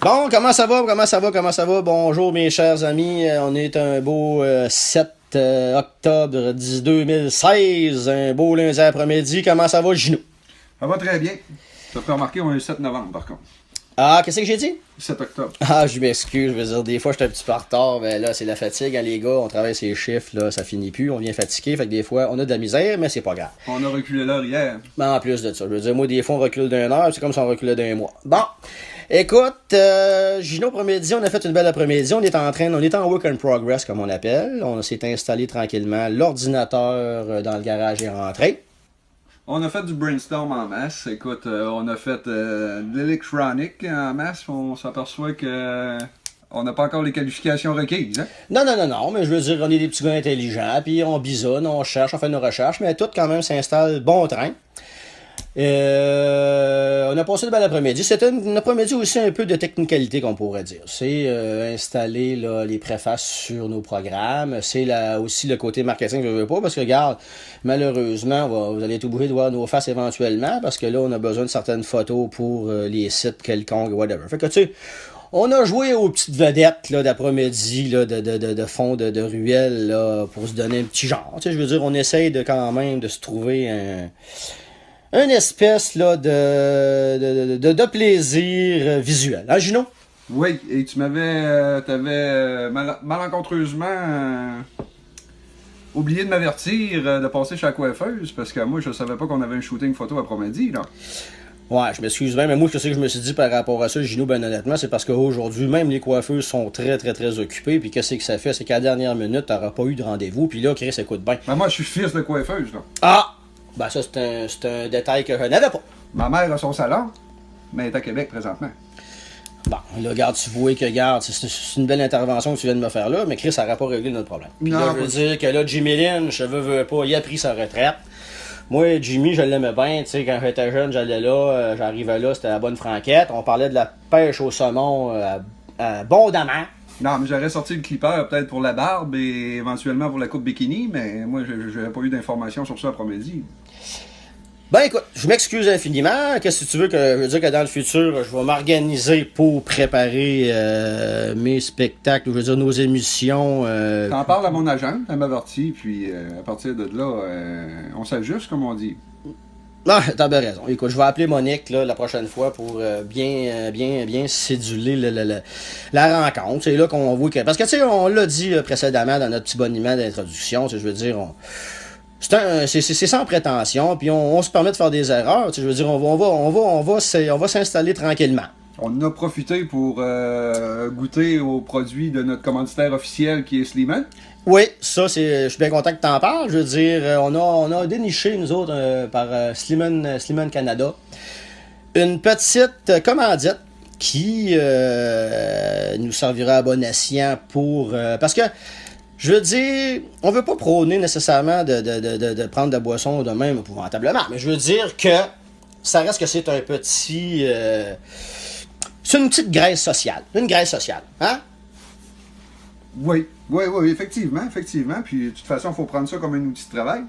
Bon, comment ça va? Comment ça va? Comment ça va? Bonjour mes chers amis, on est un beau 7 octobre 2016, un beau lundi après-midi. Comment ça va, Gino? Ça va très bien. Tu as fait remarquer, on est le 7 novembre par contre. Ah, qu'est-ce que j'ai dit? 7 octobre. Ah, je m'excuse, je veux dire, des fois je suis un petit peu en retard, mais là c'est la fatigue, hein, les gars, on travaille ces chiffres, là, ça finit plus, on vient fatigué, fait que des fois on a de la misère, mais c'est pas grave. On a reculé l'heure hier. Mais en plus de ça, je veux dire, moi des fois on recule d'une heure, c'est comme si on reculait d'un mois. Bon, écoute, Gino, après-midi, on a fait une belle après-midi, on est en work in progress comme on appelle, on s'est installé tranquillement, l'ordinateur dans le garage est rentré. On a fait du brainstorm en masse. Écoute, on a fait de l'électronique en masse. On s'aperçoit que on n'a pas encore les qualifications requises. Hein? Non, mais je veux dire, on est des petits gars intelligents, puis on bisonne, on cherche, on fait nos recherches, mais tout quand même s'installe bon train. On a passé une belle après-midi. C'était un après-midi aussi un peu de technicalité qu'on pourrait dire. C'est installer là, les préfaces sur nos programmes. C'est aussi le côté marketing que je veux pas parce que regarde, malheureusement, vous allez être obligé de voir nos faces éventuellement parce que là, on a besoin de certaines photos pour les sites quelconques, whatever. Fait que tu sais, on a joué aux petites vedettes là, d'après-midi, là, de fond de ruelle là, pour se donner un petit genre. Tu sais, je veux dire, on essaye de quand même de se trouver une espèce là, de plaisir visuel. Hein, Gino? Oui, et tu t'avais malencontreusement oublié de m'avertir de passer chez la coiffeuse parce que moi, je savais pas qu'on avait un shooting photo après-midi, là. Ouais, je m'excuse bien, mais moi, je sais que je me suis dit par rapport à ça, Gino, ben honnêtement, c'est parce qu'aujourd'hui, même les coiffeuses sont très, très, très occupées, puis qu'est-ce que ça fait? C'est qu'à la dernière minute, t'auras pas eu de rendez-vous, puis là, Chris, écoute bien. Ben moi, je suis fils de coiffeuse, là. Ah! Ben ça, c'est un détail que je n'avais pas. Ma mère a son salon, mais elle est à Québec présentement. Bon, là, regarde, tu vois que, regarde, c'est une belle intervention que tu viens de me faire là, mais Chris, ça n'aurait pas réglé notre problème. Puis là, je veux dire que là, Jimmy Lynch, je veux pas, il a pris sa retraite. Moi, Jimmy, je l'aimais bien, tu sais, quand j'étais jeune, j'allais là, j'arrivais là, c'était la bonne franquette. On parlait de la pêche au saumon abondamment. Non, mais j'aurais sorti le clipper peut-être pour la barbe et éventuellement pour la coupe bikini, mais moi, je n'avais pas eu d'informations sur ça après-midi. Ben écoute, je m'excuse infiniment. Qu'est-ce que tu veux que je veux dire que dans le futur, je vais m'organiser pour préparer mes spectacles, je veux dire nos émissions. T'en parles à mon agent, elle m'avertit, puis à partir de là, on s'ajuste, comme on dit. Non, t'as bien raison. Écoute, je vais appeler Monique là, la prochaine fois pour bien céduler la rencontre. C'est là qu'on voit que. Parce que tu sais, on l'a dit précédemment dans notre petit boniment d'introduction, je veux dire, c'est sans prétention, puis on se permet de faire des erreurs. Je veux dire, on va s'installer tranquillement. On en a profité pour goûter aux produits de notre commanditaire officiel qui est Sliman. Oui, ça, je suis bien content que tu en parles. Je veux dire, on a déniché, nous autres, par Sliman Canada, une petite commandite qui nous servira à bon escient pour... parce que, je veux dire, on veut pas prôner nécessairement de prendre de la boisson de même épouvantablement, mais je veux dire que ça reste que c'est un petit... c'est une petite graisse sociale. Une graisse sociale, hein? Oui, effectivement. Puis de toute façon, il faut prendre ça comme un outil de travail.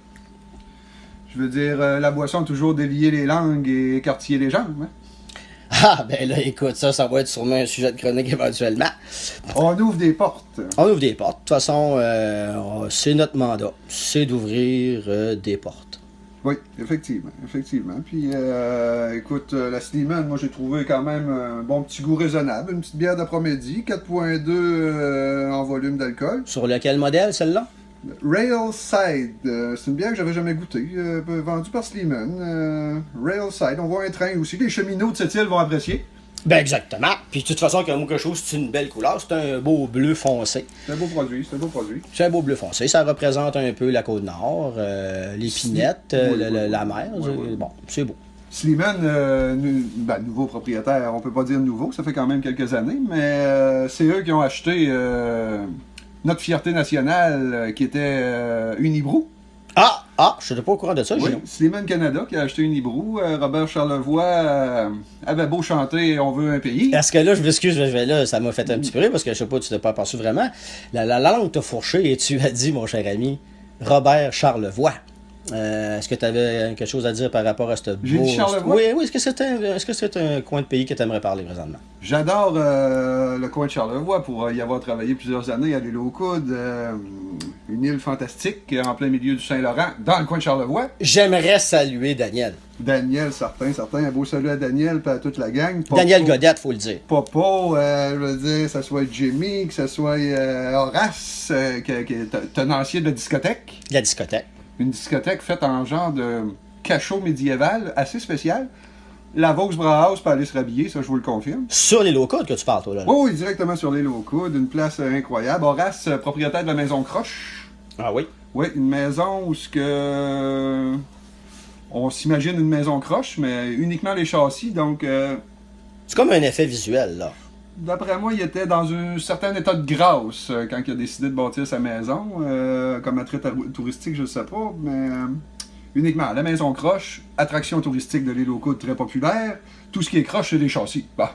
Je veux dire, la boisson a toujours délié les langues et écartillé les jambes. Hein? Ah, ben là, écoute, ça va être sûrement un sujet de chronique éventuellement. On ouvre des portes. On ouvre des portes. De toute façon, c'est notre mandat. C'est d'ouvrir des portes. Oui, effectivement. Puis, écoute, la Sliman, moi, j'ai trouvé quand même un bon petit goût raisonnable. Une petite bière d'après-midi, 4,2 en volume d'alcool. Sur lequel modèle, celle-là? Railside, c'est une bière que j'avais jamais goûtée, vendue par Sliman. Railside, on voit un train aussi. Les cheminots de cette île vont apprécier. Ben exactement. Puis de toute façon, quelque chose, c'est une belle couleur. C'est un beau bleu foncé. C'est un beau produit. C'est un beau bleu foncé. Ça représente un peu la Côte-Nord, l'épinette, la mer. Oui. Bon, c'est beau. Sliman, nouveau propriétaire, on peut pas dire nouveau, ça fait quand même quelques années, mais c'est eux qui ont acheté notre fierté nationale qui était Unibrou. Je n'étais pas au courant de ça, oui, Sliman Canada qui a acheté Unibrou. Robert Charlevoix avait beau chanter « On veut un pays ». Est-ce que là, je m'excuse, là, ça m'a fait un petit peu rire parce que je sais pas, tu t'es pas aperçu vraiment. La langue t'a fourché et tu as dit, mon cher ami, Robert Charlevoix. Est-ce que tu avais quelque chose à dire par rapport à ce J'ai dit Charlevoix. Oui, oui. Est-ce que c'est un coin de pays que tu aimerais parler présentement? J'adore le coin de Charlevoix pour y avoir travaillé plusieurs années à l'île aux Coudes, une île fantastique en plein milieu du Saint-Laurent, dans le coin de Charlevoix. J'aimerais saluer Daniel. Daniel, certain. Un beau salut à Daniel et à toute la gang. Popo, Daniel Godette, faut le dire. Popo, je veux dire, que ce soit Jimmy, que ce soit Horace, qui est tenancier de discothèque. La discothèque. Une discothèque faite en genre de cachot médiéval assez spécial. La Vaux Brauhaus peut aller se rhabiller, ça je vous le confirme. Sur les locaux que tu parles, toi, là. Oui, directement sur les locaux, d'une place incroyable. Horace, propriétaire de la maison Croche. Ah oui? Oui, une maison où ce que on s'imagine une maison croche, mais uniquement les châssis, donc C'est comme un effet visuel, là. d'après moi, il était dans un certain état de grâce quand il a décidé de bâtir sa maison. Comme attrait touristique, je ne sais pas, mais uniquement la maison croche, attraction touristique de l'île aux Coudes très populaire. Tout ce qui est croche, c'est des châssis. Bon,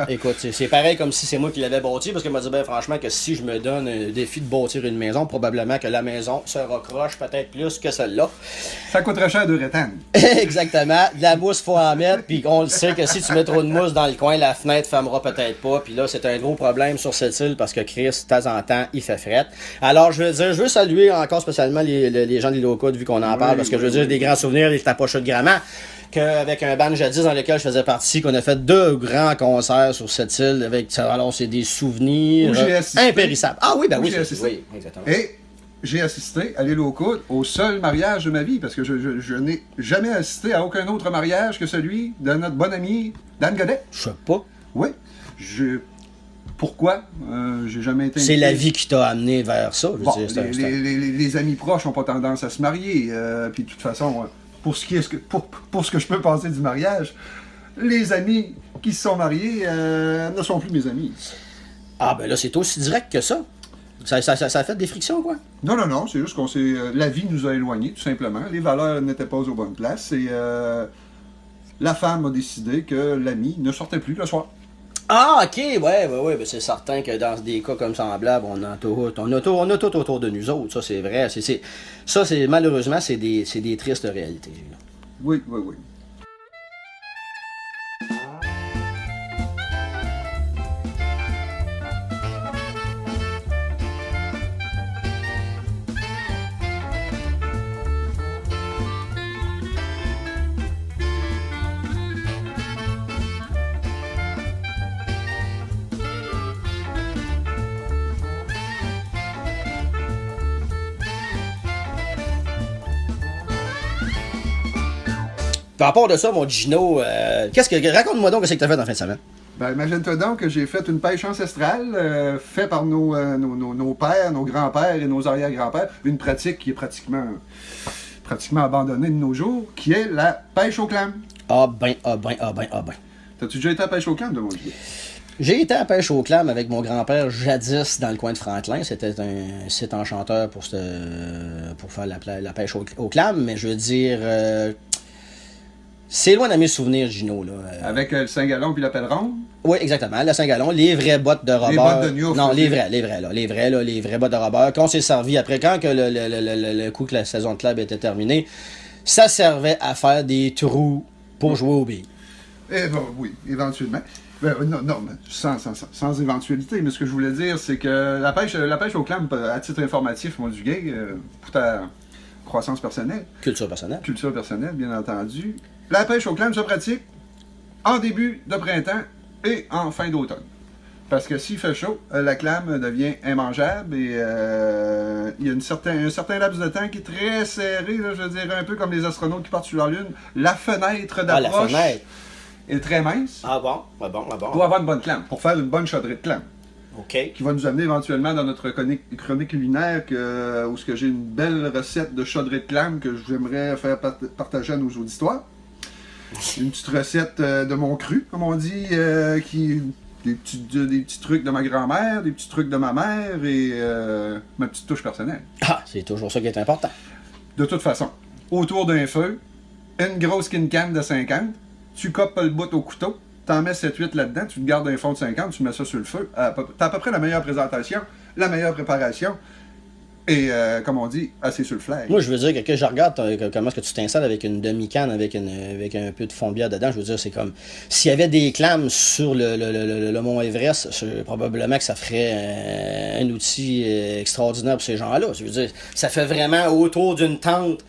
écoute, c'est pareil comme si c'est moi qui l'avais bâti, parce que m'a dit, ben franchement, que si je me donne un défi de bâtir une maison, probablement que la maison sera croche peut-être plus que celle-là. Ça coûterait cher de rétane. Exactement. De la mousse, faut en mettre, puis on le sait que si tu mets trop de mousse dans le coin, la fenêtre fermera peut-être pas, puis là, c'est un gros problème sur cette île, parce que Chris, de temps en temps, il fait fret. Alors, je veux saluer encore spécialement les gens de l'île aux Coudes, vu qu'on en parle, parce que je veux dire, des grands souvenirs, les tapocheux de Gramont, qu'avec un band jadis dans lequel je faisais partie, qu'on a fait 2 grands concerts sur cette île, avec, alors c'est des souvenirs impérissables. Ah oui, ben oui, oui, exactement. Et j'ai assisté à l'île aux Coudes au seul mariage de ma vie, parce que je n'ai jamais assisté à aucun autre mariage que celui de notre bon ami Dan Godet. Je sais pas. Oui. Pourquoi? J'ai jamais été... C'est la vie qui t'a amené vers ça. Bon, les amis proches n'ont pas tendance à se marier. Puis de toute façon, pour ce que je peux penser du mariage, les amis qui se sont mariés ne sont plus mes amis. Ah ben là, c'est aussi direct que ça. Ça a fait des frictions, quoi? Non, c'est juste qu'on s'est... la vie nous a éloignés, tout simplement. Les valeurs n'étaient pas aux bonnes places et la femme a décidé que l'ami ne sortait plus le soir. Ah, ok, ouais, ben c'est certain que dans des cas comme semblables, on a tout autour de nous autres, ça c'est vrai. Malheureusement, c'est des tristes réalités. Oui. Par rapport de ça, mon Gino, raconte-moi donc ce que tu as fait dans la fin de semaine. Ben, imagine-toi donc que j'ai fait une pêche ancestrale faite par nos pères, nos grands-pères et nos arrière-grands-pères. Une pratique qui est pratiquement abandonnée de nos jours, qui est la pêche au clam. Ah ben. T'as-tu déjà été à la pêche au clam de mon Dieu? J'ai été à la pêche au clam avec mon grand-père jadis dans le coin de Franklin. C'était un site enchanteur pour faire la pêche au clam, mais je veux dire... c'est loin de mes souvenirs, Gino. Là. Avec le Saint-Galon puis la pèleron? Oui, exactement. Le Saint-Galon, les vraies bottes de robeur. Les bottes de Newf. Non, les vraies bottes de robeur. Quand on s'est servi après, quand que le coup que la saison de club était terminée, ça servait à faire des trous pour jouer aux billes. Eh ben oui, éventuellement. Non, sans éventualité. Mais ce que je voulais dire, c'est que la pêche au clam, à titre informatif, moi, du gay, pour ta croissance personnelle. Culture personnelle, bien entendu. La pêche au clam se pratique en début de printemps et en fin d'automne. Parce que s'il fait chaud, la clame devient immangeable et il y a un certain laps de temps qui est très serré, là, je veux dire, un peu comme les astronautes qui partent sur la Lune. La fenêtre d'approche est très mince. Ah bon? Pour avoir une bonne clame, pour faire une bonne chaudrée de clame. OK. Qui va nous amener éventuellement dans notre chronique culinaire où j'ai une belle recette de chaudrée de clame que j'aimerais faire partager à nos auditoires. Une petite recette de mon cru, comme on dit, des petits trucs de ma grand-mère, des petits trucs de ma mère et ma petite touche personnelle. Ah, c'est toujours ça qui est important. De toute façon, autour d'un feu, une grosse can de 50, tu coppes le bout au couteau, t'en mets 7-8 là-dedans, tu te gardes un fond de 50, tu mets ça sur le feu. T'as à peu près la meilleure présentation, la meilleure préparation. Et, comme on dit, assez sur le flag. Moi, je veux dire que je regarde comment est-ce que tu t'installes avec une demi-canne, avec un peu de fond de bière dedans, je veux dire, c'est comme, s'il y avait des clames sur le mont Everest, probablement que ça ferait un outil extraordinaire pour ces gens-là. Je veux dire, ça fait vraiment autour d'une tente,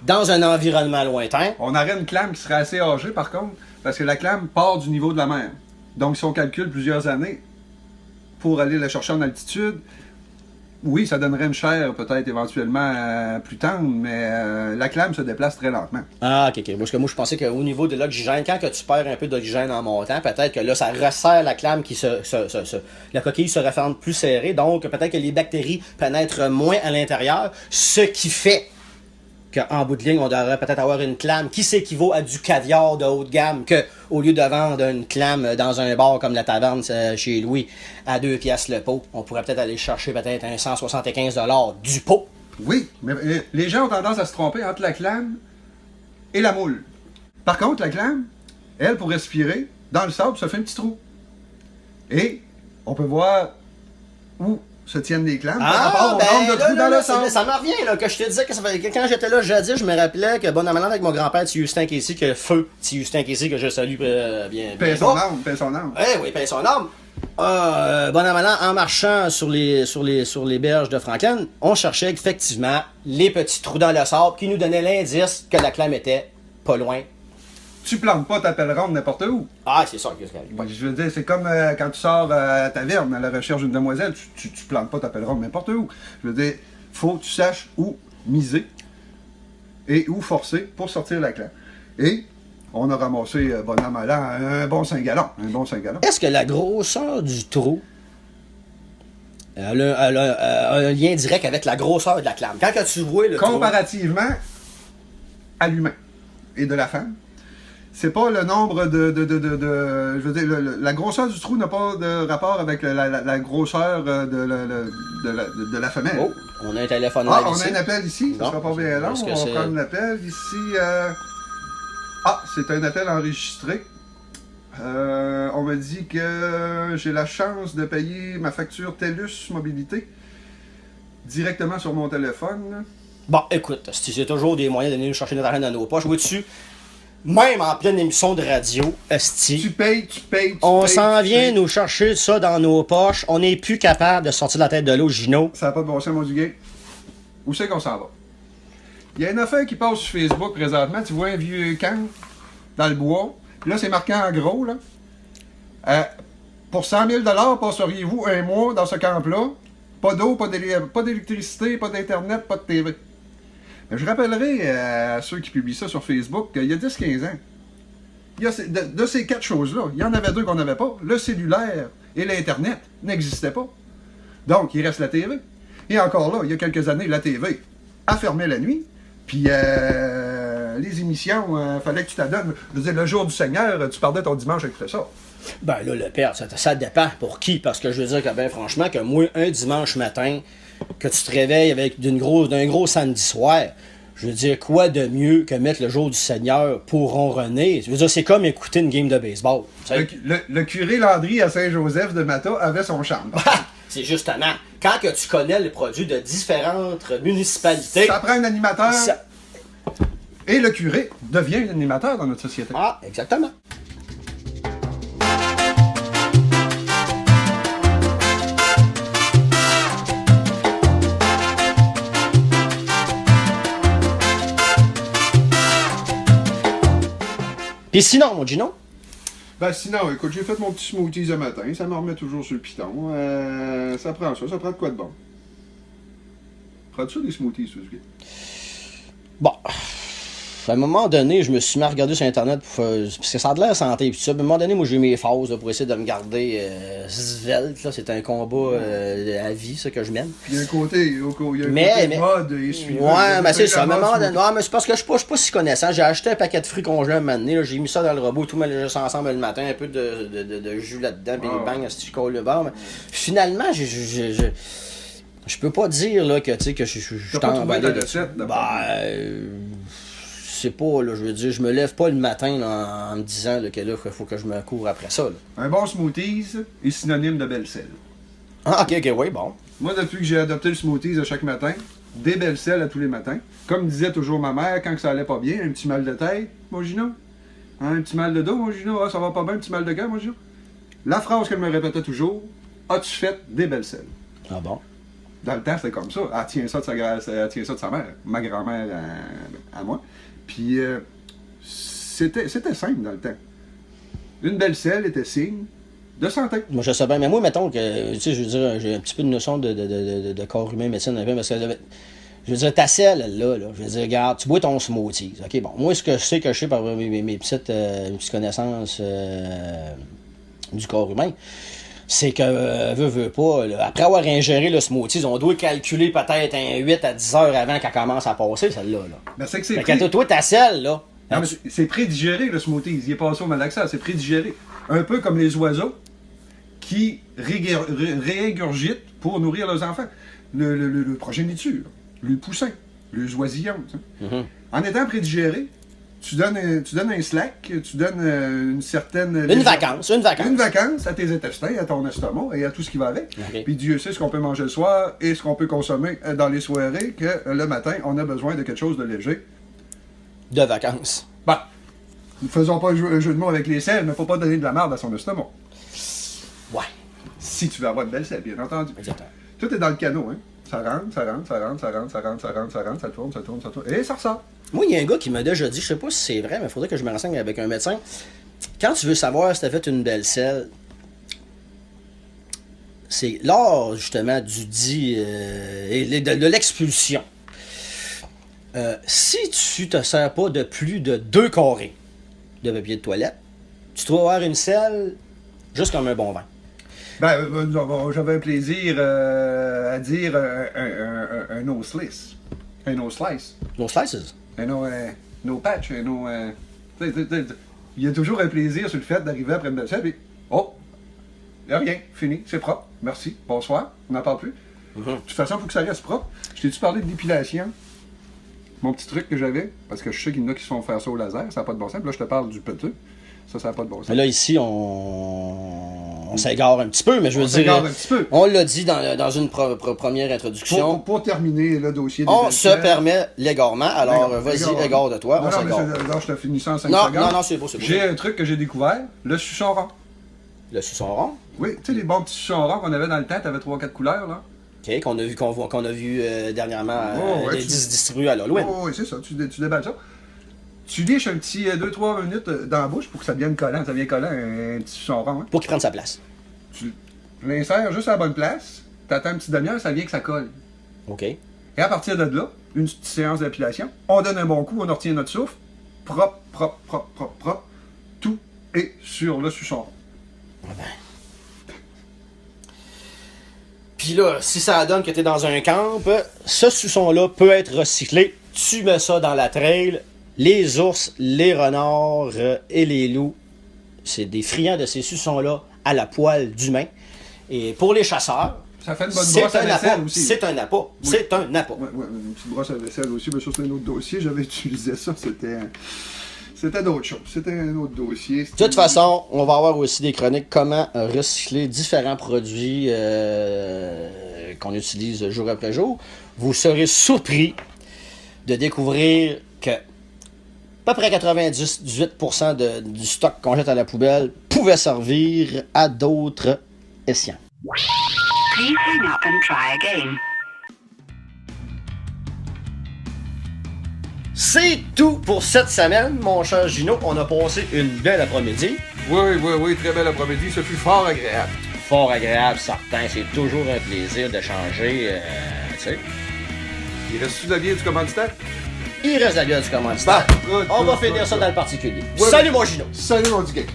dans un environnement lointain. On aurait une clame qui serait assez âgée, par contre, parce que la clame part du niveau de la mer. Donc, si on calcule plusieurs années pour aller la chercher en altitude, oui, ça donnerait une chair peut-être éventuellement plus tendre, mais la clame se déplace très lentement. Ah, ok. Parce que moi, je pensais qu'au niveau de l'oxygène, quand que tu perds un peu d'oxygène en montant, peut-être que là, ça resserre la clame la coquille se referme plus serrée, donc peut-être que les bactéries pénètrent moins à l'intérieur, ce qui fait qu'en bout de ligne, on devrait peut-être avoir une clame qui s'équivaut à du caviar de haute gamme, que au lieu de vendre une clame dans un bar comme la taverne chez Louis à 2 piastres le pot, on pourrait peut-être aller chercher peut-être un 175$ du pot. Oui, mais les gens ont tendance à se tromper entre la clame et la moule. Par contre, la clame, elle, pour respirer, dans le sable, ça fait un petit trou. Et on peut voir où se tiennent les clames par rapport au nombre de trous dans le sable. Ça me revient, là, que je te disais que quand j'étais là jadis, je me rappelais que bon an avec mon grand-père T. Casey, que feu T. Casey, que je salue bien. Paix son âme, paix son âme. Oui, paix son âme. Bon an en marchant sur les berges de Franklin, on cherchait effectivement les petits trous dans le sable qui nous donnaient l'indice que la clame était pas loin. Tu plantes pas ta pelle ronde n'importe où. Ah, c'est ça. Je veux dire, c'est comme quand tu sors à la taverne à la recherche d'une demoiselle, tu plantes pas ta pelle ronde n'importe où. Je veux dire, faut que tu saches où miser et où forcer pour sortir la clame. Et on a ramassé, bon an, mal an, un bon 5 gallons. Est-ce que la grosseur du trou a un lien direct avec la grosseur de la clame? Quand tu vois le comparativement à l'humain et de la femme, c'est pas le nombre je veux dire, la grosseur du trou n'a pas de rapport avec la grosseur de la femelle. Oh, on a un téléphone là. Ici. On a un appel ici, ça sera pas bien long. On va prendre l'appel ici. C'est un appel enregistré. On me dit que j'ai la chance de payer ma facture TELUS Mobilité directement sur mon téléphone. Bon, écoute, c'est toujours des moyens de venir nous chercher notre argent dans nos poches. Vois-tu? Même en pleine émission de radio, esti. Tu payes. On s'en vient nous chercher ça dans nos poches. On n'est plus capable de sortir de la tête de l'eau, Gino. Ça n'a pas de bon sens, mon Duguay. Où c'est qu'on s'en va? Il y a une affaire qui passe sur Facebook présentement. Tu vois un vieux camp dans le bois. Puis là, c'est marqué en gros, là. Pour 100 000 passeriez-vous un mois dans ce camp-là? Pas d'eau, pas d'électricité, pas d'internet, pas de TV. Je rappellerai à ceux qui publient ça sur Facebook qu'il y a 10-15 ans, il y a de ces 4 choses-là, il y en avait 2 qu'on n'avait pas. Le cellulaire et l'Internet n'existaient pas. Donc, il reste la TV. Et encore là, il y a quelques années, la TV a fermé la nuit. Puis, les émissions, fallait que tu t'adonnes. Je veux dire, le jour du Seigneur, tu perdais ton dimanche avec ça. Ben là, le père, ça dépend pour qui. Parce que je veux dire que, ben franchement, que moi, un dimanche matin, que tu te réveilles avec d'un gros samedi soir, je veux dire, quoi de mieux que mettre le jour du Seigneur pour ronronner? Je veux dire, c'est comme écouter une game de baseball. Le curé Landry à Saint-Joseph de Mata avait son charme. C'est justement, quand que tu connais les produits de différentes municipalités... Ça prend un animateur, et le curé devient un animateur dans notre société. Ah, exactement. Puis sinon, mon Gino? Ben sinon, écoute, j'ai fait mon petit smoothie ce matin, ça me remet toujours sur le piton. Ça prend de quoi de bon? Prends-tu ça des smoothies, Suzuki? Bon. À un moment donné, je me suis mis à regarder sur Internet parce que ça a de l'air santé. Puis ça, à un moment donné, moi j'ai eu mes phases là, pour essayer de me garder svelte. C'est un combat à vie, ça, que je mène. Puis il y a un côté, mode et suivant. Ouais, mais c'est ça. À un moment donné, mais c'est parce que je suis pas si connaissant. J'ai acheté un paquet de fruits congelés un moment donné. J'ai mis ça dans le robot, tout mélangé ça ensemble le matin, un peu de jus là-dedans, puis bang, si je colle le bord. Mais finalement, je peux pas dire là, que je suis emballé de ça. C'est pas, là, je veux dire, je me lève pas le matin là, en me disant là, que là, il faut que je me cours après ça. Là. Un bon smoothies est synonyme de belle selle. Ah, ok, oui, bon. Moi, depuis que j'ai adopté le smoothies à chaque matin, des belles selles à tous les matins. Comme disait toujours ma mère, quand ça allait pas bien, un petit mal de tête, mon Gino. Hein, un petit mal de dos, mon Gino. Ah, ça va pas bien, un petit mal de cœur, mon Gino. La phrase qu'elle me répétait toujours, as-tu fait des belles selles? Ah bon? Dans le temps, c'était comme ça. Elle tient ça de sa mère, ma grand-mère à moi. Puis, c'était simple dans le temps. Une belle selle était signe de santé. Moi, je sais bien, mais moi, mettons que, tu sais, je veux dire, j'ai un petit peu de notion de corps humain, médecine, un peu, parce que, je veux dire, ta selle, là, je veux dire, regarde, tu bois ton smoothie. OK, bon, moi, ce que je sais par mes petites connaissances du corps humain, c'est que, veux pas, là, après avoir ingéré le smoothie, on doit calculer peut-être un 8 à 10 heures avant qu'elle commence à passer, celle-là. Là. Ben, c'est que c'est Fait que toi, ta selle, là. Non, mais c'est prédigéré, le smoothie. Il est passé au malaxa, c'est prédigéré. Un peu comme les oiseaux qui réingurgitent pour nourrir leurs enfants. Le progéniture, le poussin, le oisillon. En étant prédigéré, tu donnes un slack, tu donnes une certaine... Une vacance. Une vacance à tes intestins, à ton estomac et à tout ce qui va avec. Okay. Puis Dieu sait ce qu'on peut manger le soir et ce qu'on peut consommer dans les soirées, que le matin, on a besoin de quelque chose de léger. De vacances. Bah, ne faisons pas un jeu de mots avec les selles, mais faut pas donner de la merde à son estomac. Ouais. Si tu veux avoir de belles selles, bien entendu. Exactement. Tout est dans le canot, hein. Ça rentre, ça tourne, et ça ressort. Moi, il y a un gars qui m'a déjà dit, je sais pas si c'est vrai, mais il faudrait que je me renseigne avec un médecin. Quand tu veux savoir si tu as fait une belle selle, c'est lors, justement, du dit et de l'expulsion. Si tu te sers pas de plus de 2 carrés de papier de toilette, tu dois avoir une selle juste comme un bon vin. Ben, j'avais un plaisir à dire un no slice. Un no slice. No slices. Un no patch. Il y a toujours un plaisir sur le fait d'arriver après une belle selle, puis oh, il n'y a rien, fini, c'est propre, merci, bonsoir, on n'en parle plus. De toute façon, il faut que ça reste propre. Je t'ai-tu parlé de l'épilation? Mon petit truc que j'avais, parce que je sais qu'il y en a qui se font faire ça au laser, ça n'a pas de bon sens. Puis là, je te parle du petit. Ça n'a pas de bon sens. Mais là, ici, on s'égare un petit peu, mais je veux dire, un petit peu. On l'a dit dans une première introduction. Pour terminer le dossier des on se permet l'égarement, alors vas-y, égare de toi, non, on s'égare. Non, je te finis ça en 5 secondes. Non, c'est beau. J'ai un truc que j'ai découvert, le suçon rond. Le suçon rond? Oui, tu sais, les bons petits suçons ronds qu'on avait dans le temps, t'avais 3-4 couleurs, là. OK, qu'on a vu dernièrement distribuer à l'Halloween. Oui, c'est ça, tu déballes ça. Tu liches un petit 2-3 minutes dans la bouche pour que ça devienne collant. Ça devient collant, un petit suçon rond. Hein. Pour qu'il prenne sa place. Tu l'insères juste à la bonne place, t'attends une petite demi-heure, ça vient que ça colle. OK. Et à partir de là, une petite séance d'épilation, on donne un bon coup, on retient notre souffle, propre. Tout est sur le suçon rond. Ah ben. Puis là, si ça donne que t'es dans un camp, ce suçon-là peut être recyclé. Tu mets ça dans la trail. Les ours, les renards et les loups, c'est des friands de ces suçons-là à la poêle d'humain. Et pour les chasseurs, ça fait une bonne brosse à vaisselle aussi. C'est un appât. Oui. C'est un appât. Oui, une petite brosse à vaisselle aussi. Mais ça, c'est un autre dossier. J'avais utilisé ça. C'était d'autres choses. C'était un autre dossier. De toute façon, on va avoir aussi des chroniques comment recycler différents produits qu'on utilise jour après jour. Vous serez surpris de découvrir que à peu près 98% du stock qu'on jette à la poubelle pouvait servir à d'autres escients. Please hang up and try again. C'est tout pour cette semaine, mon cher Gino. On a passé une belle après-midi. Oui, très belle après-midi. Ce fut fort agréable. Fort agréable, certain. C'est toujours un plaisir d'échanger, tu sais. Il reste-tu de la bière du commanditaire? Il reste la bière du commanditaire. On va finir ça dans le particulier. Ouais. Salut, mon Gino. Salut, mon Duguay.